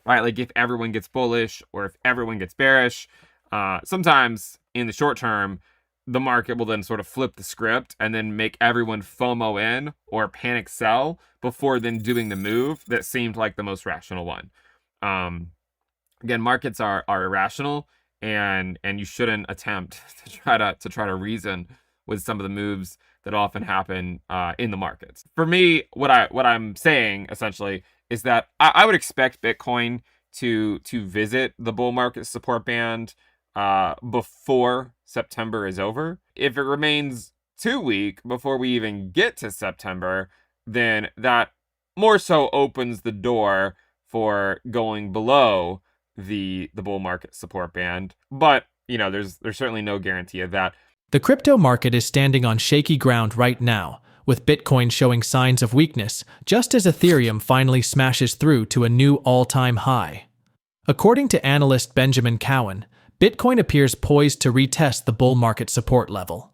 right? Like if everyone gets bullish or if everyone gets bearish, sometimes in the short term, the market will then sort of flip the script and then make everyone FOMO in or panic sell before then doing the move that seemed like the most rational one. Again, markets are irrational, and you shouldn't attempt to try to reason with some of the moves that often happen in the markets. For me, what I'm saying essentially is that I would expect Bitcoin to visit the bull market support band before September is over. If it remains too weak before we even get to September, then that more so opens the door for going below the bull market support band. But, you know, there's certainly no guarantee of that. The crypto market is standing on shaky ground right now, with Bitcoin showing signs of weakness just as Ethereum finally smashes through to a new all-time high. According to analyst Benjamin Cowen, Bitcoin appears poised to retest the bull market support level.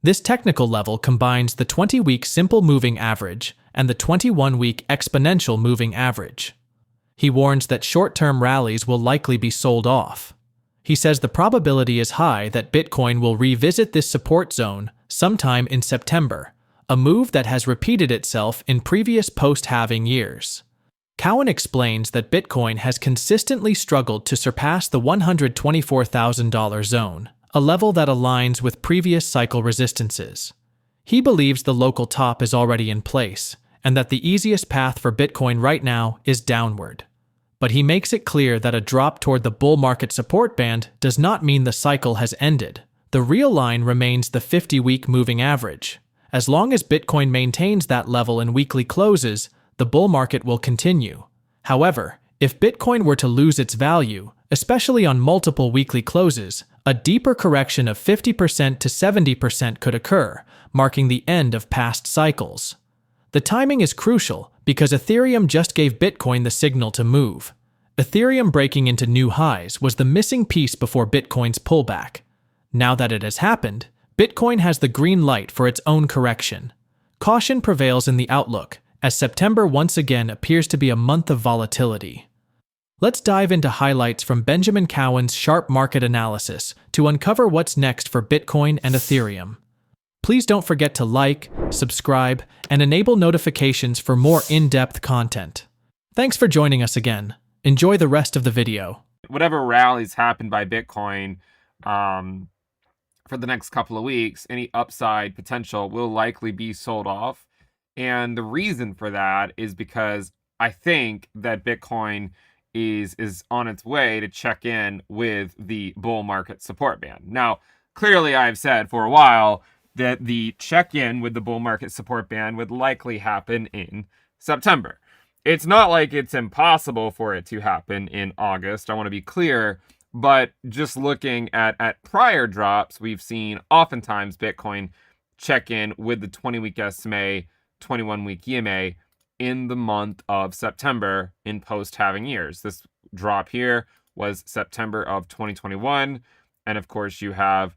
This technical level combines the 20-week simple moving average and the 21-week exponential moving average. He warns that short-term rallies will likely be sold off. He says the probability is high that Bitcoin will revisit this support zone sometime in September, a move that has repeated itself in previous post-halving years. Cowen explains that Bitcoin has consistently struggled to surpass the $124,000 zone, a level that aligns with previous cycle resistances. He believes the local top is already in place, and that the easiest path for Bitcoin right now is downward. But he makes it clear that a drop toward the bull market support band does not mean the cycle has ended. The real line remains the 50-week moving average. As long as Bitcoin maintains that level in weekly closes, the bull market will continue. However, if Bitcoin were to lose its value, especially on multiple weekly closes, a deeper correction of 50% to 70% could occur, marking the end of past cycles. The timing is crucial because Ethereum just gave Bitcoin the signal to move. Ethereum breaking into new highs was the missing piece before Bitcoin's pullback. Now that it has happened, Bitcoin has the green light for its own correction. Caution prevails in the outlook, as September once again appears to be a month of volatility. Let's dive into highlights from Benjamin Cowen's sharp market analysis to uncover what's next for Bitcoin and Ethereum. Please don't forget to like, subscribe, and enable notifications for more in-depth content. Thanks for joining us again. Enjoy the rest of the video. Whatever rallies happen by Bitcoin for the next couple of weeks, any upside potential will likely be sold off. And the reason for that is because I think that Bitcoin is on its way to check in with the bull market support band. Now, clearly I've said for a while that the check-in with the bull market support band would likely happen in September. It's not like it's impossible for it to happen in August, I want to be clear, but just looking at prior drops, we've seen oftentimes Bitcoin check in with the 20-week SMA, 21-week EMA in the month of September in post-halving years. This drop here was September of 2021, and of course you have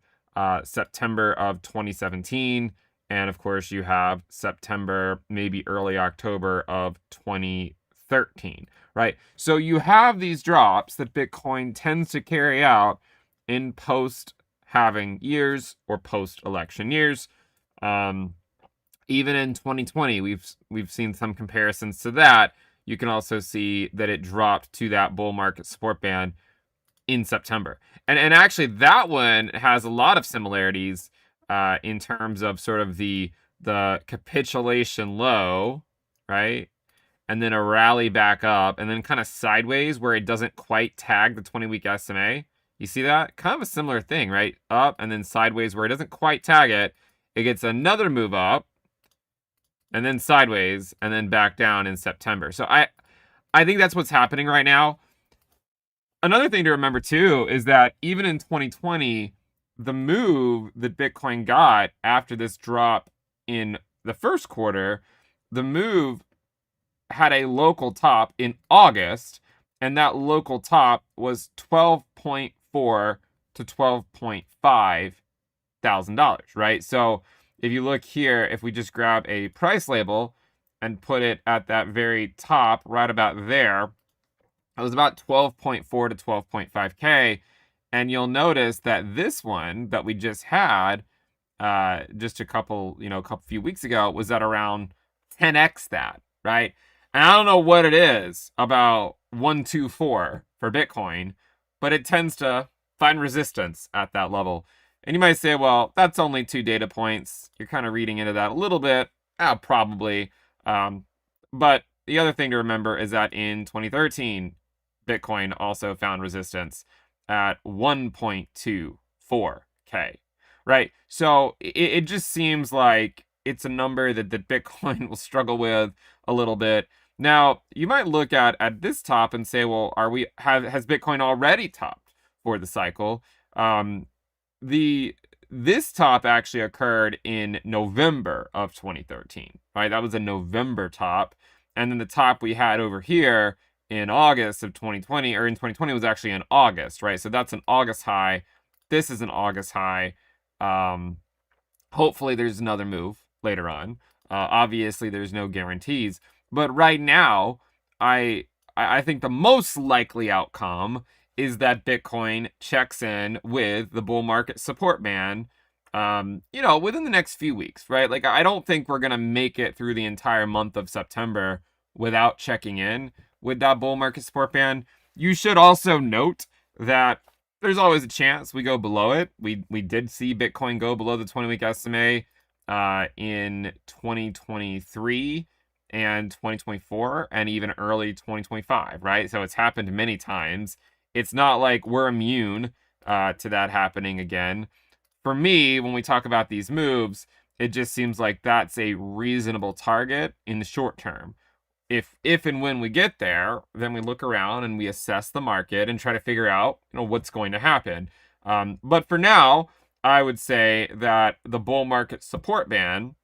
September of 2017, and of course you have September, maybe early October of 2013, right? So you have these drops that Bitcoin tends to carry out in post-halving years or post-election years. Even in 2020, we've seen some comparisons to that. You can also see that it dropped to that bull market support band in September. And actually that one has a lot of similarities in terms of sort of the capitulation low, right? And then a rally back up and then kind of sideways where it doesn't quite tag the 20-week SMA. You see that? Kind of a similar thing, right? Up and then sideways where it doesn't quite tag it. It gets another move up and then sideways and then back down in September. So I think that's what's happening right now. Another thing to remember too is that even in 2020, the move that Bitcoin got after this drop in the first quarter, the move had a local top in August, and that local top was $12.4 to $12.5 thousand, right? So if you look here, if we just grab a price label and put it at that very top, right about there, It was about 12.4 to 12.5K. And you'll notice that this one that we just had, just a couple few weeks ago, was at around 10x that, right? And I don't know what it is about 124 for Bitcoin, but it tends to find resistance at that level. And you might say, well, that's only 2 data points. You're kind of reading into that a little bit. Probably. But the other thing to remember is that in 2013, Bitcoin also found resistance at 1.24K, right? So it just seems like it's a number that Bitcoin will struggle with a little bit. Now, you might look at this top and say, well, has Bitcoin already topped for the cycle? This top actually occurred in November of 2013, right? That was a November top. And then the top we had over here in August of 2020, or in 2020, was actually in August, right? So that's an August high. This is an August high. Hopefully there's another move later on. Obviously there's no guarantees, but right now, I think the most likely outcome is that Bitcoin checks in with the bull market support band, within the next few weeks, right? Like, I don't think we're going to make it through the entire month of September without checking in with that bull market support band. You should also note that there's always a chance we go below it. We did see Bitcoin go below the 20-week SMA in 2023 and 2024 and even early 2025, right? So it's happened many times. It's not like we're immune to that happening again. For me, when we talk about these moves, it just seems like that's a reasonable target in the short term. If and when we get there, then we look around and we assess the market and try to figure out, what's going to happen. But for now, I would say that the bull market support band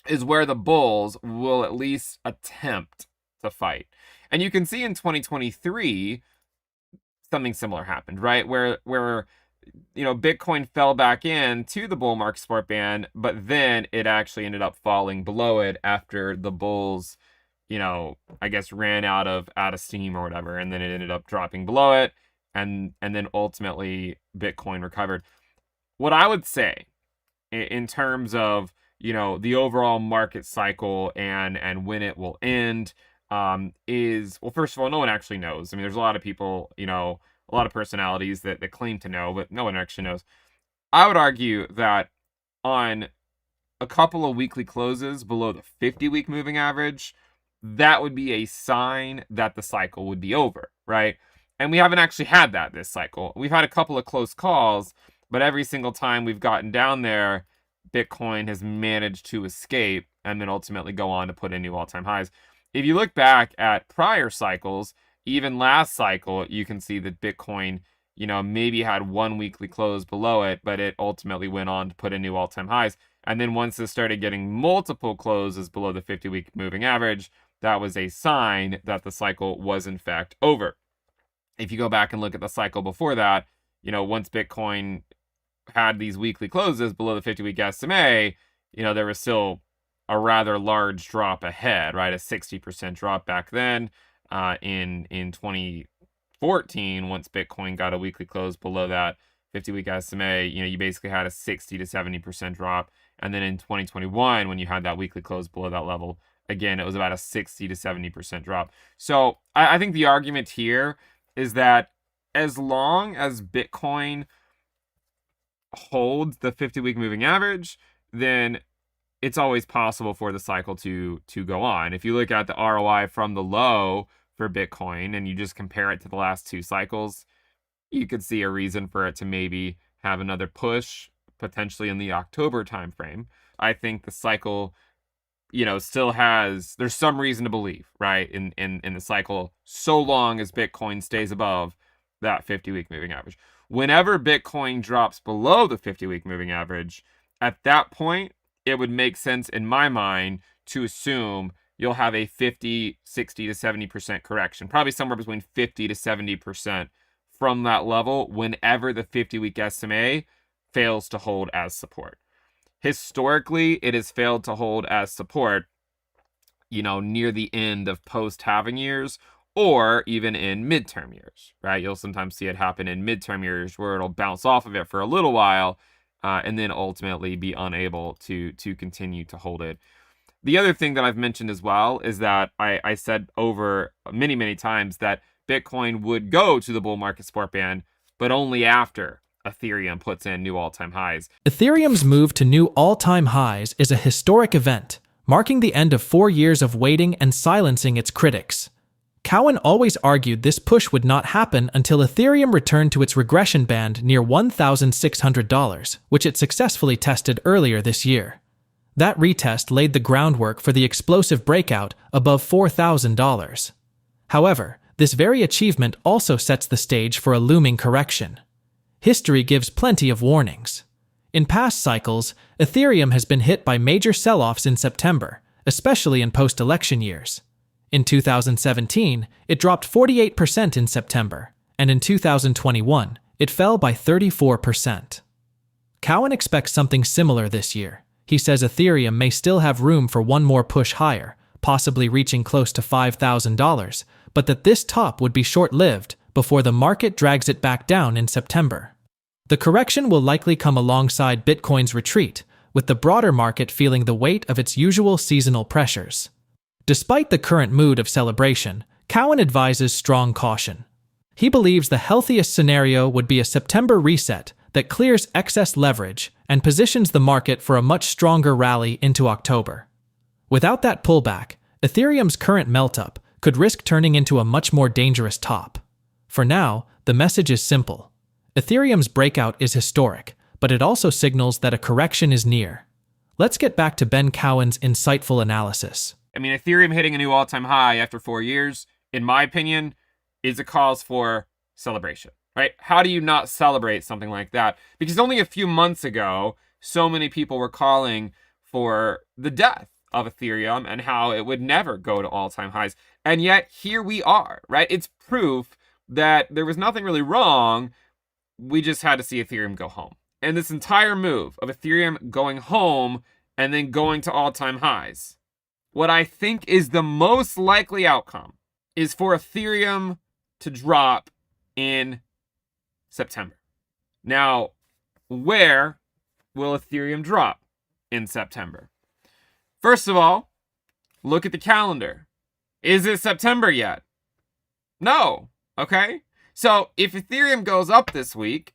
is where the bulls will at least attempt to fight. And you can see in 2023, something similar happened, right? Where Bitcoin fell back in to the bull market support band, but then it actually ended up falling below it after the bulls, I guess ran out of steam or whatever, and then it ended up dropping below it, and then ultimately Bitcoin recovered. What I would say in terms of the overall market cycle and when it will end is, well, first of all, no one actually knows. I mean, there's a lot of people, a lot of personalities that claim to know, but no one actually knows. I would argue that on a couple of weekly closes below the 50-week moving average, that would be a sign that the cycle would be over, right? And we haven't actually had that this cycle. We've had a couple of close calls, but every single time we've gotten down there, Bitcoin has managed to escape and then ultimately go on to put in new all-time highs. If you look back at prior cycles, even last cycle, you can see that Bitcoin, maybe had one weekly close below it, but it ultimately went on to put in new all-time highs. And then once it started getting multiple closes below the 50-week moving average, that was a sign that the cycle was in fact over. If you go back and look at the cycle before that, once Bitcoin had these weekly closes below the 50-week SMA, there was still a rather large drop ahead, right? A 60% drop back then. In 2014, once Bitcoin got a weekly close below that 50-week SMA, you basically had a 60 to 70% drop. And then in 2021, when you had that weekly close below that level, again, it was about a 60 to 70% drop. So I think the argument here is that as long as Bitcoin holds the 50-week moving average, then it's always possible for the cycle to go on. If you look at the ROI from the low for Bitcoin and you just compare it to the last 2 cycles, you could see a reason for it to maybe have another push, potentially in the October timeframe. I think the cycle, still there's some reason to believe, right, in the cycle, so long as Bitcoin stays above that 50-week moving average. Whenever Bitcoin drops below the 50-week moving average, at that point, it would make sense in my mind to assume you'll have a 50, 60 to 70% correction, probably somewhere between 50 to 70% from that level whenever the 50-week SMA fails to hold as support. Historically, it has failed to hold as support, near the end of post-halving years or even in midterm years, right? You'll sometimes see it happen in midterm years where it'll bounce off of it for a little while and then ultimately be unable to continue to hold it. The other thing that I've mentioned as well is that I said over many, many times that Bitcoin would go to the bull market support band, but only after Ethereum puts in new all-time highs. Ethereum's move to new all-time highs is a historic event, marking the end of 4 years of waiting and silencing its critics. Cowen always argued this push would not happen until Ethereum returned to its regression band near $1,600, which it successfully tested earlier this year. That retest laid the groundwork for the explosive breakout above $4,000. However, this very achievement also sets the stage for a looming correction. History gives plenty of warnings. In past cycles, Ethereum has been hit by major sell-offs in September, especially in post-election years. In 2017, it dropped 48% in September, and in 2021, it fell by 34%. Cowen expects something similar this year. He says Ethereum may still have room for one more push higher, possibly reaching close to $5,000, but that this top would be short-lived before the market drags it back down in September. The correction will likely come alongside Bitcoin's retreat, with the broader market feeling the weight of its usual seasonal pressures. Despite the current mood of celebration, Cowen advises strong caution. He believes the healthiest scenario would be a September reset that clears excess leverage and positions the market for a much stronger rally into October. Without that pullback, Ethereum's current melt-up could risk turning into a much more dangerous top. For now, the message is simple. Ethereum's breakout is historic, but it also signals that a correction is near. Let's get back to Ben Cowen's insightful analysis. I mean, Ethereum hitting a new all-time high after 4 years, in my opinion, is a cause for celebration, right? How do you not celebrate something like that? Because only a few months ago, so many people were calling for the death of Ethereum and how it would never go to all-time highs. And yet, here we are, right? It's proof that there was nothing really wrong. We just had to see Ethereum go home. And this entire move of Ethereum going home and then going to all-time highs, what I think is the most likely outcome is for Ethereum to drop in September. Now, where will Ethereum drop in September? First of all, look at the calendar. Is it September yet? No. Okay? So if Ethereum goes up this week,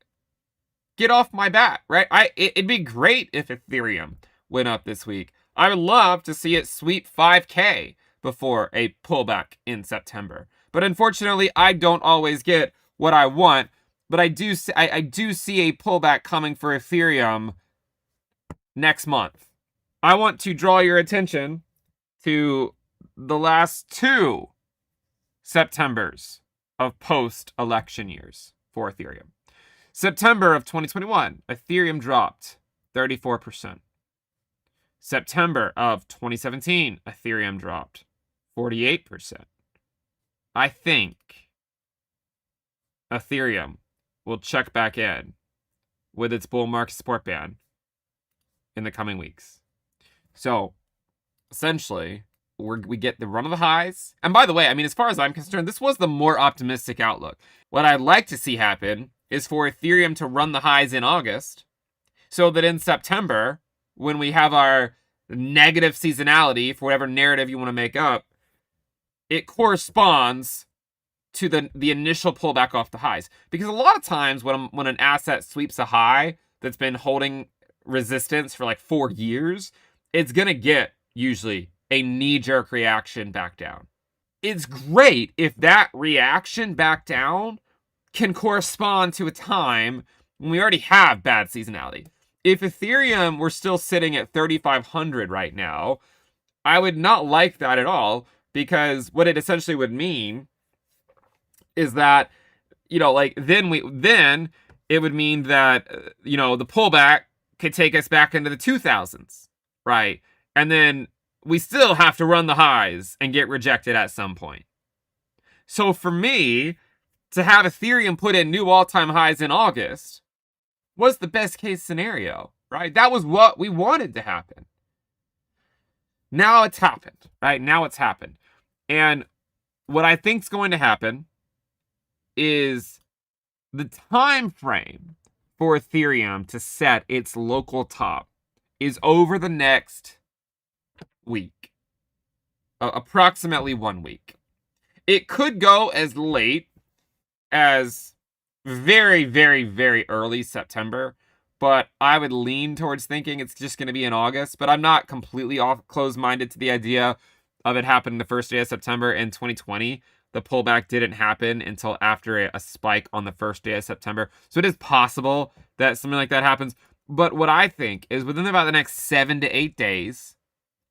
get off my back, right? It'd be great if Ethereum went up this week. I would love to see it sweep 5K before a pullback in September. But unfortunately, I don't always get what I want. But I do see a pullback coming for Ethereum next month. I want to draw your attention to the last 2 Septembers of post-election years for Ethereum. September of 2021, Ethereum dropped 34%. September of 2017, Ethereum dropped 48%. I think Ethereum will check back in with its bull market support band in the coming weeks. So, essentially, we get the run of the highs. And by the way, I mean, as far as I'm concerned, this was the more optimistic outlook. What I'd like to see happen is for Ethereum to run the highs in August so that in September, when we have our negative seasonality for whatever narrative you want to make up, it corresponds to the initial pullback off the highs. Because a lot of times when an asset sweeps a high that's been holding resistance for like 4 years, it's going to get usually a knee-jerk reaction back down. It's great if that reaction back down can correspond to a time when we already have bad seasonality. If Ethereum were still sitting at 3,500 right now, I would not like that at all, because what it essentially would mean is that, then it would mean that, the pullback could take us back into the 2000s, right? And then we still have to run the highs and get rejected at some point. So for me, to have Ethereum put in new all-time highs in August was the best case scenario, right? That was what we wanted to happen. Now it's happened, right? Now it's happened. And what I think is going to happen is the time frame for Ethereum to set its local top is over the next week, approximately 1 week. It could go as late as very, very, very early September, but I would lean towards thinking it's just going to be in August. But I'm not completely closed-minded to the idea of it happening the first day of September in 2020. The pullback didn't happen until after a spike on the first day of September. So it is possible that something like that happens. But what I think is within about the next 7 to 8 days,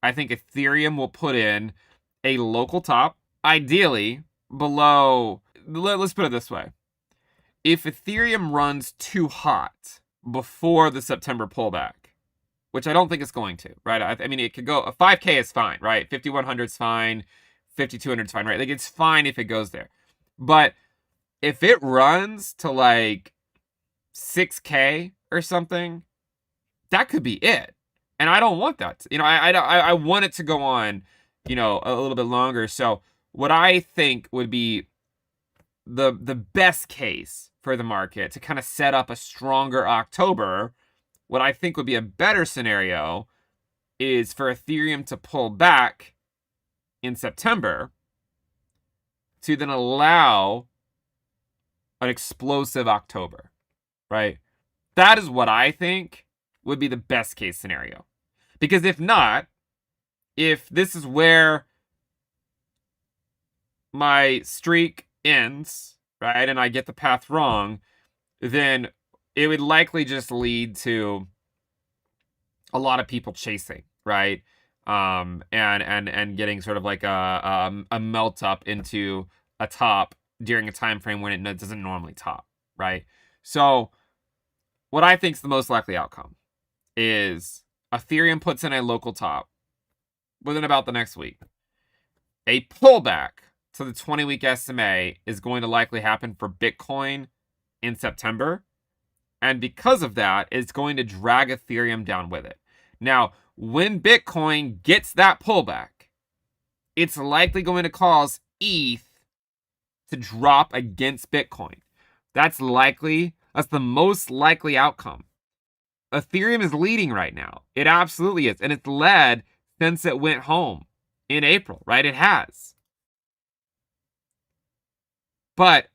I think Ethereum will put in a local top, ideally below, let's put it this way. If Ethereum runs too hot before the September pullback, which I don't think it's going to, right? I mean, it could go, a 5K is fine, right? 5,100 is fine. 5,200 is fine, right? Like, it's fine if it goes there. But if it runs to like 6K or something, that could be it. And I don't want that. I want it to go on, a little bit longer. So what I think would be the best case for the market to kind of set up a stronger October, what I think would be a better scenario is for Ethereum to pull back in September to then allow an explosive October, right? That is what I think would be the best case scenario. Because if not, if this is where my streak ends, right, and I get the path wrong, then it would likely just lead to a lot of people chasing, right? And getting sort of like a melt up into a top during a time frame when it doesn't normally top, right? So what I think is the most likely outcome is Ethereum puts in a local top within about the next week. A pullback to the 20-week SMA is going to likely happen for Bitcoin in September. And because of that, it's going to drag Ethereum down with it. Now, when Bitcoin gets that pullback, it's likely going to cause ETH to drop against Bitcoin. That's the most likely outcome. Ethereum is leading right now. It absolutely is. And it's led since it went home in April, right? It has. But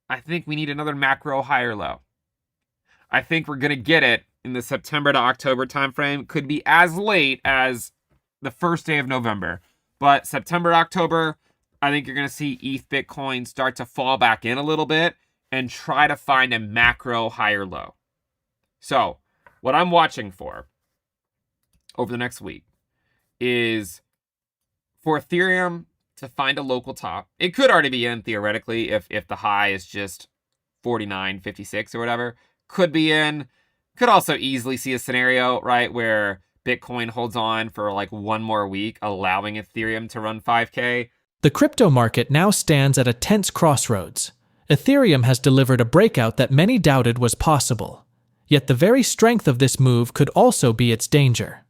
I think we need another macro higher low. I think we're going to get it in the September to October timeframe. Could be as late as the first day of November. But September, October, I think you're going to see ETH Bitcoin start to fall back in a little bit and try to find a macro higher low. So what I'm watching for over the next week is for Ethereum to find a local top. It could already be in theoretically if the high is just 49.56 or whatever. Could be in. Could also easily see a scenario, right, where Bitcoin holds on for like one more week, allowing Ethereum to run 5K. The crypto market now stands at a tense crossroads. Ethereum has delivered a breakout that many doubted was possible. Yet the very strength of this move could also be its danger.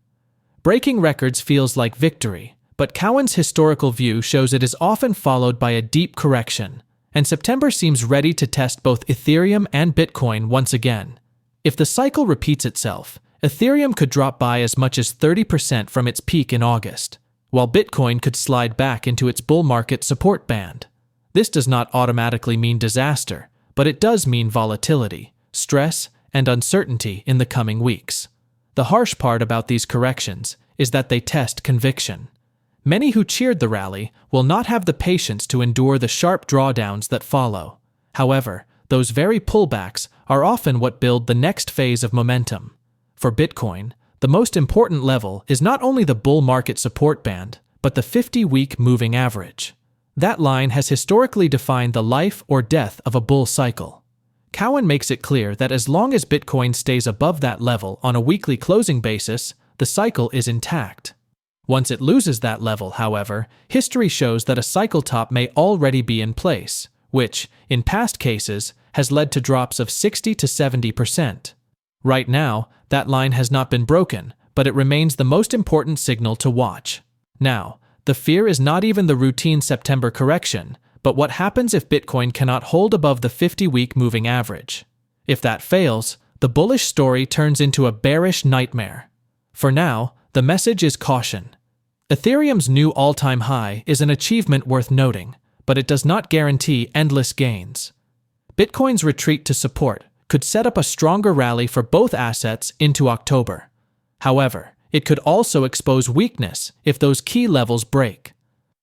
Breaking records feels like victory, but Cowen's historical view shows it is often followed by a deep correction, and September seems ready to test both Ethereum and Bitcoin once again. If the cycle repeats itself, Ethereum could drop by as much as 30% from its peak in August, while Bitcoin could slide back into its bull market support band. This does not automatically mean disaster, but it does mean volatility, stress, and uncertainty in the coming weeks. The harsh part about these corrections is that they test conviction. Many who cheered the rally will not have the patience to endure the sharp drawdowns that follow. However, those very pullbacks are often what build the next phase of momentum. For Bitcoin, the most important level is not only the bull market support band, but the 50-week moving average. That line has historically defined the life or death of a bull cycle. Cowen makes it clear that as long as Bitcoin stays above that level on a weekly closing basis, the cycle is intact. Once it loses that level, however, history shows that a cycle top may already be in place, which, in past cases, has led to drops of 60 to 70%. Right now, that line has not been broken, but it remains the most important signal to watch. Now, The fear is not even the routine September correction, but what happens if Bitcoin cannot hold above the 50-week moving average. If that fails, the bullish story turns into a bearish nightmare. For now, the message is caution. Ethereum's new all-time high is an achievement worth noting, but it does not guarantee endless gains. Bitcoin's retreat to support could set up a stronger rally for both assets into October. However, it could also expose weakness if those key levels break.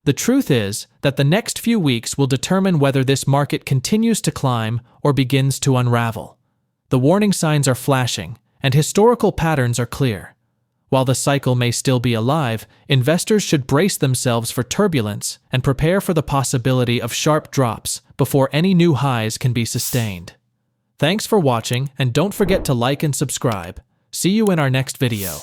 The truth is that the next few weeks will determine whether this market continues to climb or begins to unravel. The warning signs are flashing, and historical patterns are clear. While the cycle may still be alive, investors should brace themselves for turbulence and prepare for the possibility of sharp drops before any new highs can be sustained. Thanks for watching, and don't forget to like and subscribe. See you in our next video.